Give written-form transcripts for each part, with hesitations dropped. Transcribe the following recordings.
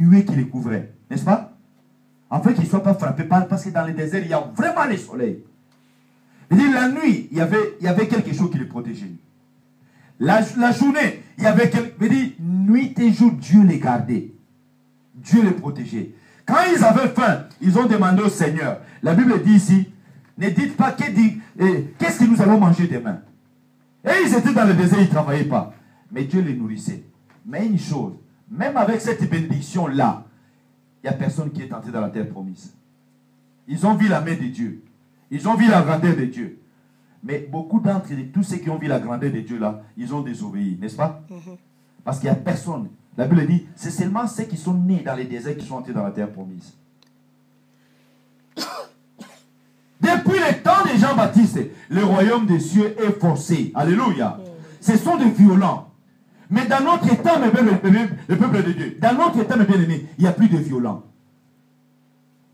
nuée qui les couvrait. N'est-ce pas? En fait, qu'ils ne soient pas frappés parce que dans le désert, il y a vraiment le soleil. Il dit, la nuit, il y avait quelque chose qui les protégeait. La journée, il y avait il dit, nuit et jour, Dieu les gardait. Dieu les protégeait. Quand ils avaient faim, ils ont demandé au Seigneur. La Bible dit ici, ne dites pas qu'est-ce que nous allons manger demain. Et ils étaient dans le désert, ils ne travaillaient pas. Mais Dieu les nourrissait. Mais une chose, même avec cette bénédiction-là, il n'y a personne qui est entré dans la terre promise. Ils ont vu la main de Dieu. Ils ont vu la grandeur de Dieu. Mais beaucoup d'entre eux, tous ceux qui ont vu la grandeur de Dieu là, ils ont désobéi, n'est-ce pas? Parce qu'il n'y a personne. La Bible dit, c'est seulement ceux qui sont nés dans les déserts qui sont entrés dans la terre promise. Depuis le temps de Jean-Baptiste, le royaume des cieux est forcé. Alléluia. Ce sont des violents. Mais dans notre temps, le peuple de Dieu, dans notre temps, mes bien-aimés, il n'y a plus de violents.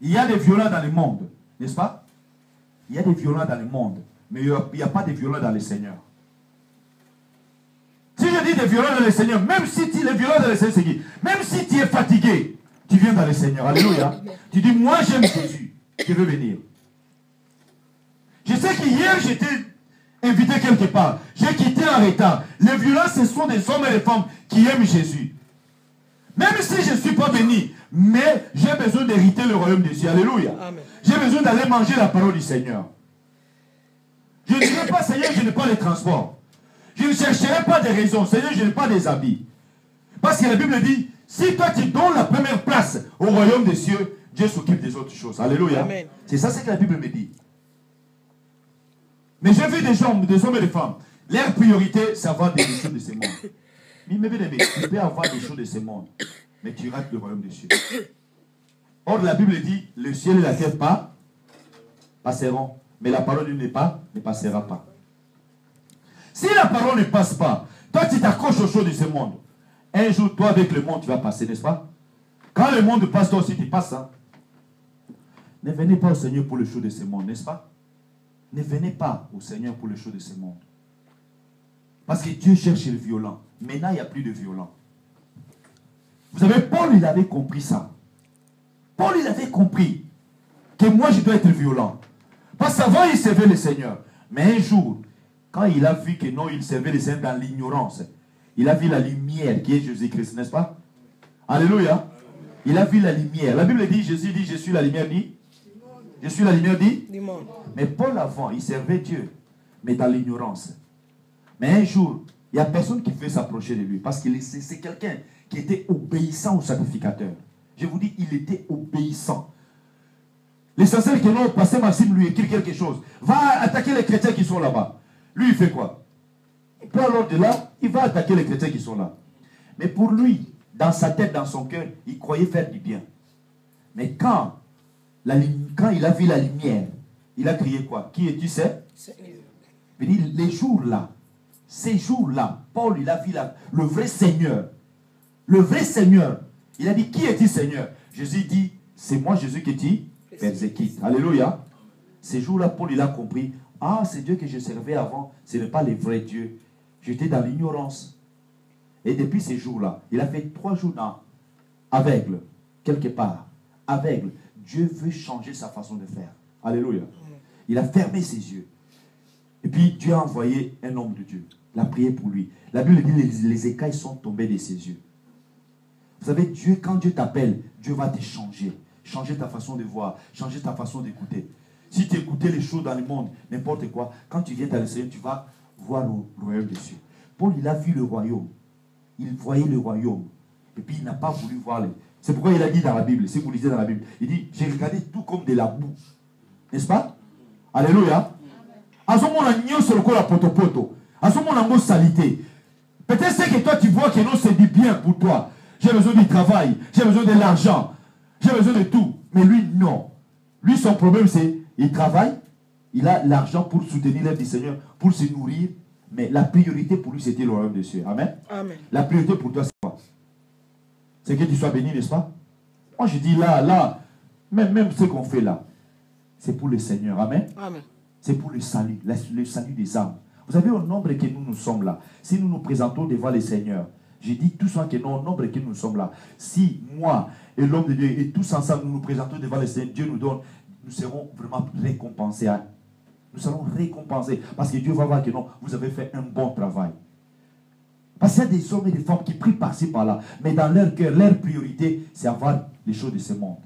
Il y a des violents dans le monde, n'est-ce pas? Il y a des violents dans le monde, mais il n'y a pas de violents dans le Seigneur. Si je dis des violents dans le Seigneur, même si tu es violent dans le Seigneur, c'est qui? Même si tu es fatigué, tu viens dans le Seigneur. Alléluia. Tu dis, moi j'aime Jésus, je veux venir. Je sais qu'hier j'étais invité quelque part. J'ai quitté en retard. Les violents, ce sont des hommes et des femmes qui aiment Jésus. Même si je ne suis pas béni, mais j'ai besoin d'hériter le royaume des cieux. Alléluia. J'ai besoin d'aller manger la parole du Seigneur. Je ne dirai pas, Seigneur, je n'ai pas les transports. Je ne chercherai pas des raisons. Seigneur, je n'ai pas des habits. Parce que la Bible dit, si toi tu donnes la première place au royaume des cieux, Dieu s'occupe des autres choses. Alléluia. C'est ça ce que la Bible me dit. Mais j'ai vu des hommes et des femmes. Leur priorité, c'est avoir des choses de ce monde. Mais tu peux avoir des choses de ce monde, mais tu rates le royaume des cieux. Or, la Bible dit, le ciel et la terre passeront, mais la parole ne passera pas. Si la parole ne passe pas, toi tu t'accroches aux choses de ce monde. Un jour, toi avec le monde, tu vas passer, n'est-ce pas? Quand le monde passe, toi aussi tu passes. Hein? Ne venez pas au Seigneur pour les choses de ce monde, n'est-ce pas? Ne venez pas au Seigneur pour les choses de ce monde. Parce que Dieu cherche le violent. Maintenant, il n'y a plus de violent. Vous savez, Paul, il avait compris ça. Paul, il avait compris que moi, je dois être violent. Parce qu'avant, il servait le Seigneur. Mais un jour, quand il a vu que non, il servait le Seigneur dans l'ignorance, il a vu la lumière qui est Jésus-Christ, n'est-ce pas? Alléluia. Il a vu la lumière. La Bible dit, Jésus dit, je suis la lumière, dit. Je suis la lumière, dit. Mais Paul, avant, il servait Dieu, mais dans l'ignorance. Mais un jour, il n'y a personne qui veut s'approcher de lui, parce que c'est quelqu'un qui était obéissant au sacrificateur. Je vous dis, il était obéissant. L'essentiel que notre pasteur Maxime lui écrit quelque chose, va attaquer les chrétiens qui sont là-bas. Lui, il fait quoi? Il prend l'ordre de là, il va attaquer les chrétiens qui sont là. Mais pour lui, dans sa tête, dans son cœur, il croyait faire du bien. Mais quand il a vu la lumière, il a crié quoi? Qui es-tu, c'est? Les jours-là, ces jours-là, Paul, il a vu le vrai Seigneur. Le vrai Seigneur. Il a dit, qui est-il, Seigneur? Jésus dit, c'est moi, Jésus, qui t'y persécute. Alléluia. Ces jours-là, Paul, il a compris, ah, c'est Dieu que je servais avant, ce n'est pas le vrai Dieu. J'étais dans l'ignorance. Et depuis ces jours-là, il a fait 3 jours aveugle, quelque part. Aveugle. Dieu veut changer sa façon de faire. Alléluia. Il a fermé ses yeux. Et puis Dieu a envoyé un homme de Dieu. Il a prié pour lui. La Bible dit les écailles sont tombées de ses yeux. Vous savez, Dieu, quand Dieu t'appelle, Dieu va te changer. Changer ta façon de voir. Changer ta façon d'écouter. Si tu écoutais les choses dans le monde, n'importe quoi, quand tu viens dans le Seigneur, tu vas voir le royaume des cieux. Paul, il a vu le royaume. Il voyait le royaume. Et puis il n'a pas voulu voir les... C'est pourquoi il a dit dans la Bible, si vous lisez dans la Bible, il dit, j'ai regardé tout comme de la boue. N'est-ce pas? Alléluia. À ce moment-là, sur le corps à poto. À ce moment-là, salité. Peut-être c'est que toi, tu vois que non, c'est du bien pour toi. J'ai besoin du travail, j'ai besoin de l'argent, j'ai besoin de tout. Mais lui, non. Lui, son problème, c'est, il travaille, il a l'argent pour soutenir l'œuvre du Seigneur, pour se nourrir. Mais la priorité pour lui, c'était le royaume des cieux. Amen. Amen. La priorité pour toi, c'est quoi? C'est que tu sois béni, n'est-ce pas? Moi, je dis là, même ce qu'on fait là, c'est pour le Seigneur. Amen. Amen. C'est pour le salut des âmes. Vous savez, au nombre que nous sommes là, si nous nous présentons devant le Seigneur, J'ai dit tous ceux qui sont nombre que nous sommes là. Si moi et l'homme de Dieu et tous ensemble nous nous présentons devant le Seigneur, Dieu nous donne, nous serons vraiment récompensés. Nous serons récompensés parce que Dieu va voir que non, vous avez fait un bon travail. Parce qu'il y a des hommes et des femmes qui prient par-ci par-là, mais dans leur cœur, leur priorité, c'est avoir les choses de ce monde.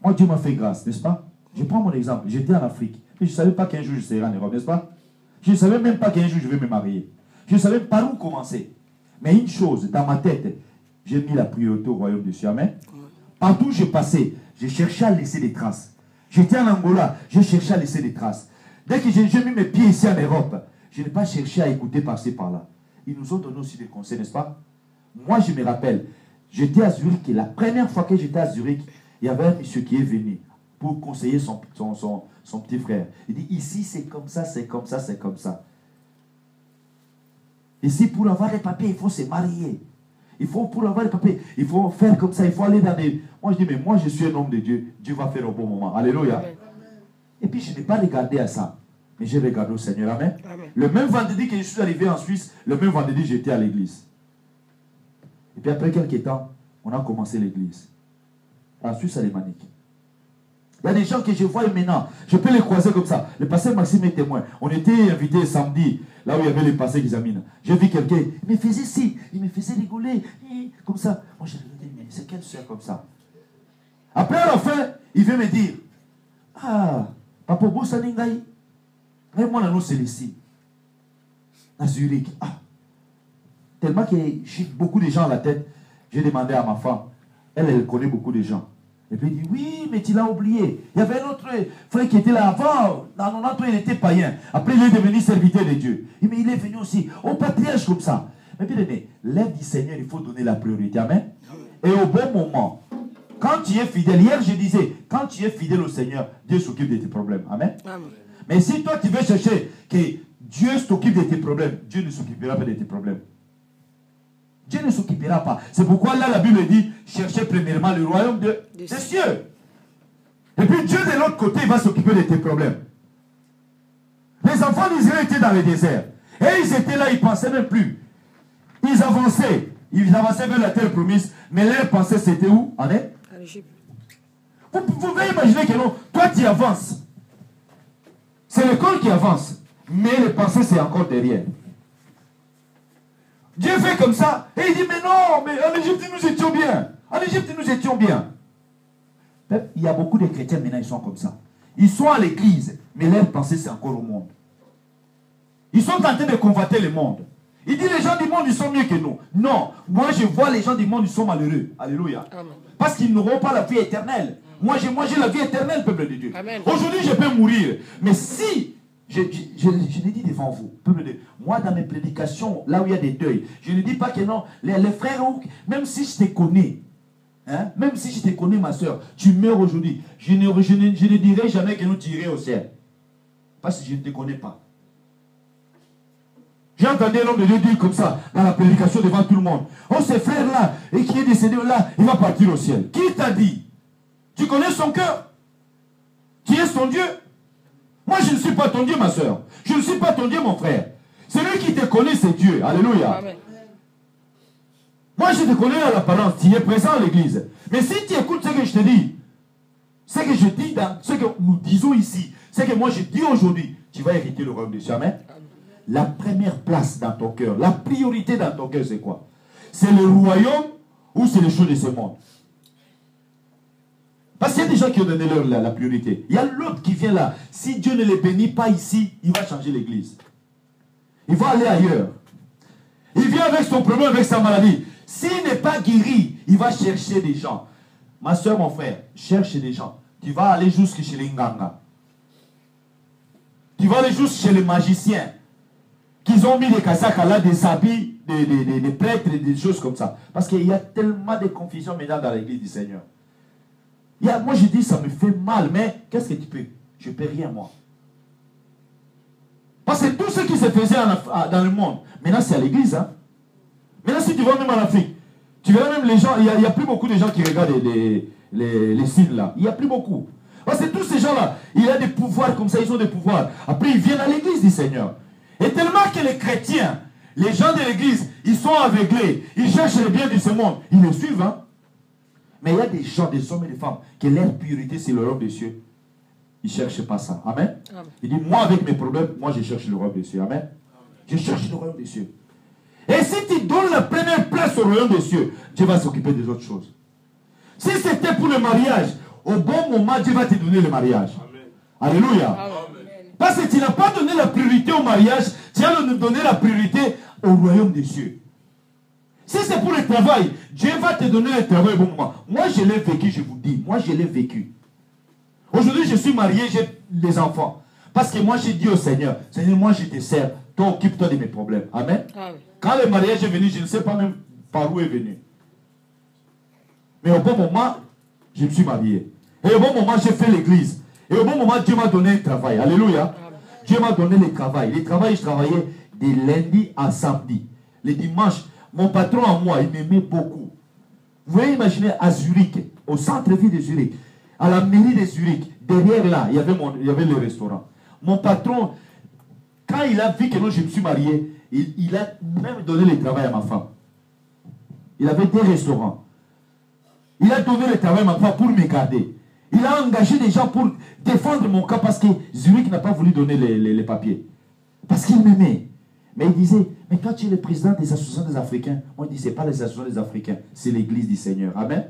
Moi, Dieu m'a fait grâce, n'est-ce pas? Je prends mon exemple. J'étais en Afrique. Et je ne savais pas qu'un jour je serais en Europe, n'est-ce pas? Je ne savais même pas qu'un jour je vais me marier. Je ne savais pas par où commencer. Mais une chose, dans ma tête, j'ai mis la priorité au royaume de Dieu. Amen. Partout où je passais, je cherchais à laisser des traces. J'étais en Angola, je cherchais à laisser des traces. Dès que j'ai mis mes pieds ici en Europe, je n'ai pas cherché à écouter par-ci par-là. Ils nous ont donné aussi des conseils, n'est-ce pas? Moi, je me rappelle, j'étais à Zurich, et la première fois que j'étais à Zurich, il y avait un monsieur qui est venu pour conseiller son petit frère. Il dit, ici c'est comme ça, c'est comme ça, c'est comme ça. Ici, pour avoir les papiers, il faut se marier. Pour avoir les papiers, il faut faire comme ça, il faut aller dans des... Moi je dis, mais moi je suis un homme de Dieu, Dieu va faire au bon moment. Alléluia. Amen. Et puis je n'ai pas regardé à ça, mais j'ai regardé au Seigneur. Amen. Amen. Le même vendredi que je suis arrivé en Suisse, le même vendredi j'étais à l'église. Et puis après quelques temps, on a commencé l'église. En Suisse alémanique. Il y a des gens que je vois maintenant, je peux les croiser comme ça. Le pasteur Maxime est témoin. On était invité samedi, là où il y avait les pasteurs qui examinent. J'ai vu quelqu'un, il me faisait ci, il me faisait rigoler, comme ça. Moi je lui ai dit, mais c'est quelle soeur comme ça? Après à la fin, il vient me dire, ah, Papa Boussa Ningaï, mais moi là, nous c'est ici. À Zurich. Ah. Tellement que j'ai beaucoup de gens à la tête, j'ai demandé à ma femme, elle connaît beaucoup de gens. Et puis il dit, oui, mais tu l'as oublié. Il y avait un autre frère qui était là avant. Dans notre il était païen. Après, il est devenu serviteur de Dieu. Mais il est venu aussi au patriarche comme ça. Mais bien aimé, l'œuvre du Seigneur, il faut donner la priorité. Amen. Et au bon moment, quand tu es fidèle, hier je disais, quand tu es fidèle au Seigneur, Dieu s'occupe de tes problèmes. Amen. Amen. Mais si toi tu veux chercher que Dieu s'occupe de tes problèmes, Dieu ne s'occupera pas de tes problèmes. Dieu ne s'occupera pas. C'est pourquoi là la Bible dit, cherchez premièrement le royaume des cieux. Et puis Dieu de l'autre côté, il va s'occuper de tes problèmes. Les enfants d'Israël étaient dans le désert. Et ils étaient là, ils ne pensaient même plus. Ils avançaient vers la terre promise. Mais leur pensée c'était où? En Égypte. Vous pouvez imaginer que non, toi tu avances. C'est le corps qui avance. Mais les pensées c'est encore derrière. Dieu fait comme ça, et il dit, mais non, mais en Égypte, nous étions bien. En Égypte, nous étions bien. Il y a beaucoup de chrétiens maintenant, ils sont comme ça. Ils sont à l'église, mais leur pensée, c'est encore au monde. Ils sont en train de convoiter le monde. Il dit, les gens du monde, ils sont mieux que nous. Non, moi, je vois les gens du monde, ils sont malheureux. Alléluia. Amen. Parce qu'ils n'auront pas la vie éternelle. Moi, j'ai la vie éternelle, peuple de Dieu. Aujourd'hui, je peux mourir. Mais si... Je l'ai dit devant vous, peuple de Dieu. Moi, dans mes prédications, là où il y a des deuils, je ne dis pas que non, les frères, même si je te connais, hein, même si je te connais, ma soeur, tu meurs aujourd'hui, je ne dirai jamais que nous tirons au ciel. Parce que je ne te connais pas. J'ai entendu un homme de Dieu dire comme ça, dans la prédication devant tout le monde. Oh, ce frère-là, et qui est décédé là, il va partir au ciel. Qui t'a dit? Tu connais son cœur? Qui est son Dieu? Moi, je ne suis pas ton Dieu, ma soeur. Je ne suis pas ton Dieu, mon frère. Celui qui te connaît, c'est Dieu. Alléluia. Amen. Moi, je te connais à l'apparence. Tu es présent à l'église. Mais si tu écoutes ce que je te dis, ce que je dis dans ce que nous disons ici, ce que moi je dis aujourd'hui, tu vas hériter le royaume de Dieu. Amen. La première place dans ton cœur, la priorité dans ton cœur, c'est quoi? C'est le royaume ou c'est les choses de ce monde? Parce qu'il y a des gens qui ont donné leur la priorité. Il y a l'autre qui vient là. Si Dieu ne les bénit pas ici, il va changer l'église. Il va aller ailleurs. Il vient avec son problème, avec sa maladie. S'il n'est pas guéri, il va chercher des gens. Ma soeur, mon frère, cherche des gens. Tu vas aller jusque chez les Nganga. Tu vas aller jusque chez les magiciens. Qu'ils ont mis des casaques là, des habits, des prêtres, des choses comme ça. Parce qu'il y a tellement de confusion maintenant dans l'église du Seigneur. Moi je dis ça me fait mal, mais qu'est-ce que tu peux? Je ne peux rien moi. Parce que tout ce qui se faisait dans le monde, maintenant c'est à l'église. Hein? Maintenant si tu vas même en Afrique, tu verras même les gens, il n'y a plus beaucoup de gens qui regardent les signes là. Il n'y a plus beaucoup. Parce que tous ces gens là, il y a des pouvoirs comme ça, ils ont des pouvoirs. Après ils viennent à l'église du Seigneur. Et tellement que les chrétiens, les gens de l'église, ils sont aveuglés, ils cherchent le bien de ce monde, ils le suivent. Hein? Mais il y a des gens, des hommes et des femmes, que leur priorité c'est le royaume des cieux. Ils ne cherchent pas ça. Amen. Amen. Il dit, moi avec mes problèmes, moi je cherche le royaume des cieux. Amen. Amen. Je cherche le royaume des cieux. Et si tu donnes la première place au royaume des cieux, Dieu va s'occuper des autres choses. Si c'était pour le mariage, au bon moment, Dieu va te donner le mariage. Amen. Alléluia. Amen. Parce que tu n'as pas donné la priorité au mariage, tu as donné la priorité au royaume des cieux. Si c'est pour le travail, Dieu va te donner le travail au bon moment. Moi, je l'ai vécu, je vous dis. Moi, je l'ai vécu. Aujourd'hui, je suis marié, j'ai des enfants. Parce que moi, j'ai dit au Seigneur, Seigneur, moi, je te sers. Toi, occupe-toi de mes problèmes. Amen. Amen. Quand le mariage est venu, je ne sais pas même par où est venu. Mais au bon moment, je me suis marié. Et au bon moment, j'ai fait l'église. Et au bon moment, Dieu m'a donné un travail. Alléluia. Amen. Dieu m'a donné le travail. Le travail, je travaillais de lundi à samedi. Le dimanche, mon patron à moi, il m'aimait beaucoup. Vous pouvez imaginer à Zurich, au centre-ville de Zurich, à la mairie de Zurich, derrière là, il y avait le restaurant. Mon patron, quand il a vu que je me suis marié, il a même donné le travail à ma femme. Il avait des restaurants. Il a donné le travail à ma femme pour me garder. Il a engagé des gens pour défendre mon cas parce que Zurich n'a pas voulu donner les papiers. Parce qu'il m'aimait. Mais il disait, mais quand tu es le président des associations des Africains, moi je dis, ce n'est pas les associations des Africains, c'est l'église du Seigneur. Amen.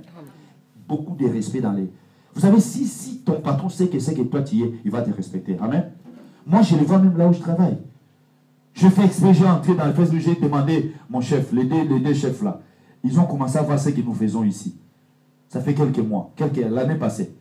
Beaucoup de respect dans les... Vous savez, si ton patron sait que c'est que toi tu y es, il va te respecter. Amen. Moi, je le vois même là où je travaille. Je fais exprès, j'ai entré dans le Facebook, j'ai demandé mon chef, les deux chefs là. Ils ont commencé à voir ce que nous faisons ici. Ça fait quelques mois, l'année passée.